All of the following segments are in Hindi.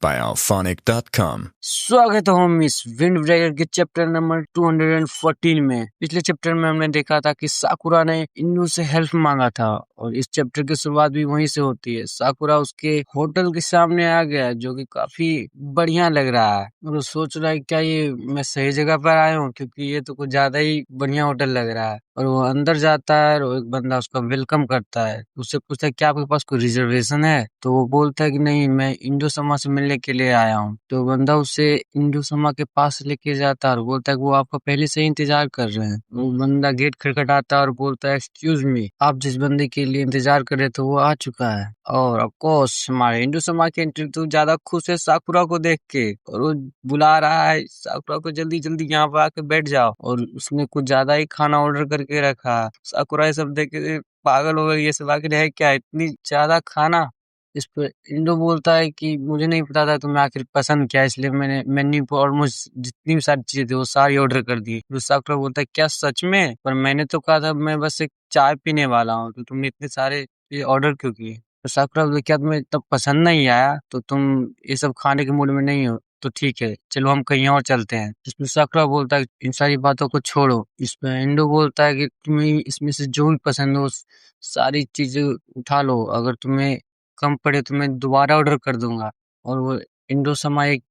by alphonic.com. स्वागत है हम इस विंड ब्रेकर के चैप्टर नंबर 214 में। पिछले चैप्टर में हमने देखा था कि साकुरा ने इंडो से हेल्प मांगा था और इस चैप्टर की शुरुआत भी वहीं से होती है। साकुरा उसके होटल के सामने आ गया जो कि काफी बढ़िया लग रहा है और वो सोच रहा है क्या ये मैं सही जगह पर आया हूँ, क्योंकि ये तो कुछ ज्यादा ही बढ़िया होटल लग रहा है। और वो अंदर जाता है और एक बंदा उसका वेलकम करता है। उससे पूछता है क्या आपके पास कोई रिजर्वेशन है, तो वो बोलता है कि नहीं, मैं इंडो शर्मा से मिलने के लिए आया हूँ। तो बंदा उसे इंडो शर्मा के पास लेके जाता है और बोलता है कि वो आपका पहले से ही इंतजार कर रहे हैं। वो बंदा गेट खटखटाता है और बोलता है एक्सक्यूज मी, आप जिस बंदे के लिए इंतजार कर रहे थे वो आ चुका है। और ऑफ कोर्स हमारे इंडो शर्मा के एंट्री तो ज्यादा खुश है साकुरा को देख के और वो बुला रहा है साकुरा को, जल्दी जल्दी यहाँ पर आके बैठ जाओ। और उसने कुछ ज्यादा ही खाना ऑर्डर करके रखा। साकुरा ये सब देख के पागल हो गई, ये सब आखिर है क्या, इतनी ज्यादा खाना। इस पर इंडो बोलता है कि मुझे नहीं पता था तुम्हें आखिर पसंद क्या, इसलिए मैंने मेन्यू पर ऑलमोस्ट जितनी भी सारी चीजें थी वो सारी ऑर्डर कर दी। तो साकुरा बोलता है क्या सच में, पर मैंने तो कहा था मैं बस एक चाय पीने वाला हूँ, तो तुमने इतने सारे ये ऑर्डर क्यों किए। तो साकुरा बोलता है क्या तुम्हें तब पसंद नहीं आया, तो तुम ये सब खाने के मूड में नहीं हो, तो ठीक है चलो हम कहीं और चलते हैं। इसमें साकुरा बोलता है इन सारी बातों को छोड़ो। इसमें इंडो बोलता है कि तुम्हें इसमें से जो भी पसंद हो सारी चीजें उठा लो, अगर तुम्हें कम पड़े तो मैं दोबारा ऑर्डर कर दूंगा। और वो इंडो समा एक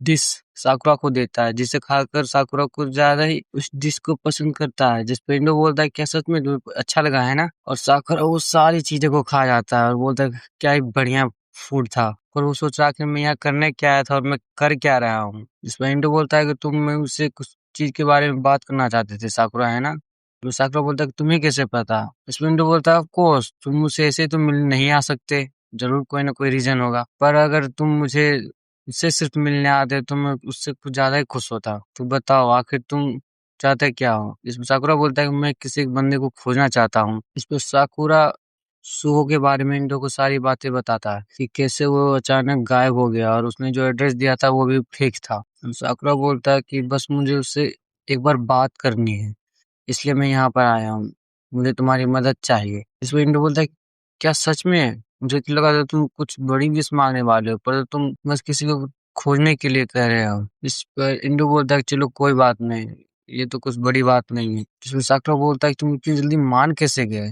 डिश साकुरा को देता है जिसे खाकर साकुरा कुछ ज्यादा ही उस डिश को पसंद करता है। जिस पे इंडो बोलता है क्या सच में तुम्हें अच्छा लगा है ना, और साकुरा वो सारी चीजें को खा जाता है और बोलता है क्या ही बढ़िया फूड था। और वो सोच रहा कि मैं यहाँ करने क्या आया था और मैं कर क्या रहा हूँ। जिसमें इंडो बोलता है कि तुम मैं उससे कुछ चीज के बारे में बात करना चाहते थे साकुरा, है ना। तो साकुरा बोलता है कि तुम्हें कैसे पता। इसमें इंडो बोलता है ऑफ कोर्स तुम मुझसे ऐसे तो मिल नहीं आ सकते, जरूर कोई ना कोई रीजन होगा, पर अगर तुम मुझे इससे सिर्फ मिलने आते तो मैं उससे कुछ ज्यादा ही खुश होता। तो बताओ आखिर तुम चाहते क्या हो। इसमें साकुरा बोलता है कि मैं किसी एक बंदे को खोजना चाहता हूँ। इस पर साकुरा सुहो के बारे में इंडो को सारी बातें बताता है कि कैसे वो अचानक गायब हो गया और उसने जो एड्रेस दिया था वो भी फेक था। साकुरा बोलता है कि बस मुझे उससे एक बार बात करनी है, इसलिए मैं यहाँ पर आया हूँ, मुझे तुम्हारी मदद चाहिए। इस पर इंडो बोलता है क्या सच में, मुझे तो लगा था तुम कुछ बड़ी विश मांगने वाले हो, पर तुम बस किसी को खोजने के लिए कह रहे हो। इस पर इंडो बोलता है चलो कोई बात नहीं, ये तो कुछ बड़ी बात नहीं है। जिसमें साकुरा बोलता है तुम इतनी जल्दी मान कैसे गए।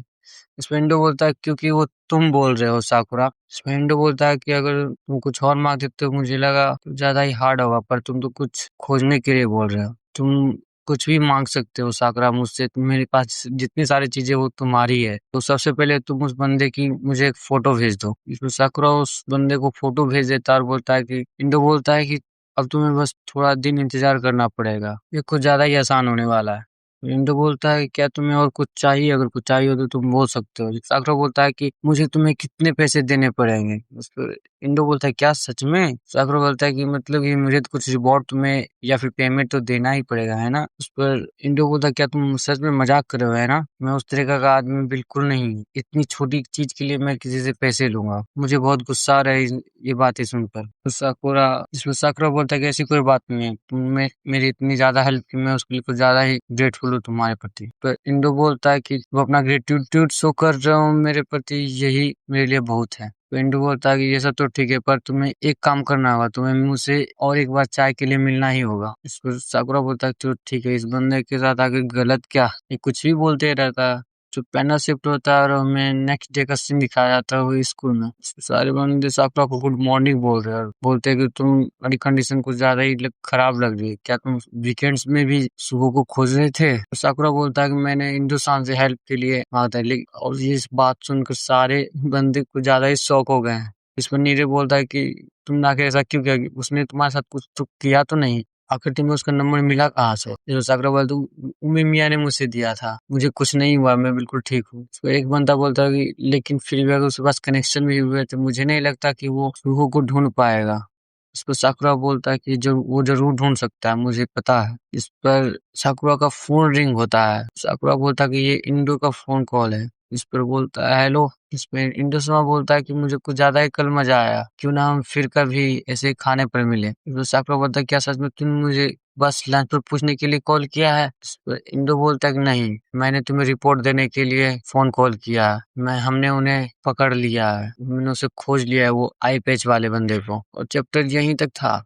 इसमें इंडो बोलता है क्योंकि वो तुम बोल रहे हो साकुरा। इसमें इंडो बोलता है कि अगर तुम कुछ और मांगते तो मुझे लगा तो ज्यादा ही हार्ड होगा, पर तुम तो कुछ खोजने के लिए बोल रहे हो, तुम कुछ भी मांग सकते हो साकुरा मुझसे, मेरे पास जितनी सारी चीजें वो तुम्हारी है। तो सबसे पहले तुम उस बंदे की मुझे एक फोटो भेज दो। इसमें साकुरा उस बंदे को फोटो भेज देता है और बोलता है कि इंडो बोलता है कि अब तुम्हें बस थोड़ा दिन इंतजार करना पड़ेगा, ये कुछ ज्यादा ही आसान होने वाला है। इंडो बोलता है क्या तुम्हें और कुछ चाहिए, अगर कुछ चाहिए हो तो तुम बोल सकते हो। साकुरा बोलता है कि मुझे तुम्हें कितने पैसे देने पड़ेंगे। उस पर इंडो बोलता है क्या सच में। साकुरा बोलता है कि मतलब कि मुझे तो कुछ रिवॉर्ड तुम्हें या फिर पेमेंट तो देना ही पड़ेगा, है ना। उस पर इंडो बोलता है क्या तुम सच में मजाक कर रहे हो, है ना, मैं उस तरीके का आदमी बिल्कुल नहीं हूँ, इतनी छोटी चीज के लिए मैं किसी से पैसे लूंगा। मुझे बहुत गुस्सा आ रहा है ये बातें सुनकर। तो साकुरा इसमें साकुरा बोलता है कि ऐसी कोई बात नहीं है, तुमने मेरी इतनी ज्यादा हेल्प की, मैं उसके लिए कुछ ज्यादा ही ग्रेटफुल हूँ तुम्हारे प्रति। पर इंडो बोलता है कि वो अपना ग्रेटिट्यूड शो कर रहा हूँ मेरे प्रति, यही मेरे लिए बहुत है। तो इंडो बोलता है कि ये सब तो ठीक है, पर तुम्हें एक काम करना होगा, तुम्हें मुझसे और एक बार चाय के लिए मिलना ही होगा। इस पर साकुरा बोलता है तो ठीक है, इस बंदे के साथ आगे गलत क्या, ये कुछ भी बोलते रहता है। जो पैनल शिफ्ट होता है और हमें नेक्स्ट डे का सीन दिखाया जाता है वो स्कूल में। सारे बंदे साकुरा को गुड मॉर्निंग बोल रहे हैं और बोलते हैं कि तुम्हारी कंडीशन कुछ ज्यादा ही खराब लग रही है, क्या तुम वीकेंड्स में भी सुबह को खोज रहे थे। तो साकुरा बोलता है कि मैंने हिंदुस्तान से हेल्प के लिए आता है, लेकिन और ये इस बात सुनकर सारे बंदे कुछ ज्यादा ही शौक हो गए हैं। इस पर नीरे बोलता है कि तुमने आखिर ऐसा क्यों किया, उसने तुम्हारे साथ कुछ तो किया तो नहीं, आखिर तुम्हें उसका नंबर मिला कहाँ से। जो साकुरा बोलता है उम्मी मियाँ ने मुझसे दिया था, मुझे कुछ नहीं हुआ, मैं बिल्कुल ठीक हूँ। तो एक बंदा बोलता है कि लेकिन फिर भी अगर उसके पास कनेक्शन भी हुए तो मुझे नहीं लगता कि वो रूहो को ढूंढ पाएगा। इस पर साकुरा बोलता है कि वो जरूर ढूंढ सकता है, मुझे पता है। इस पर साकुरा का फोन रिंग होता है। साकुरा बोलता है कि ये इंडो का फोन कॉल है। इस पर बोलता है हेलो। इसमें इंडो शर्मा बोलता है कि मुझे कुछ ज्यादा ही कल मजा आया, क्यों ना हम फिर कभी ऐसे खाने पर मिले। तो साकुरा बोलता है क्या सच में तुम मुझे बस लंच पर पूछने के लिए कॉल किया है? इस पर इंदु बोलता है कि नहीं, मैंने तुम्हें रिपोर्ट देने के लिए फोन कॉल किया। हमने उन्हें पकड़ लिया है, मैंने उसे खोज लिया है, वो आई पैच वाले बंदे को। और चैप्टर यहीं तक था।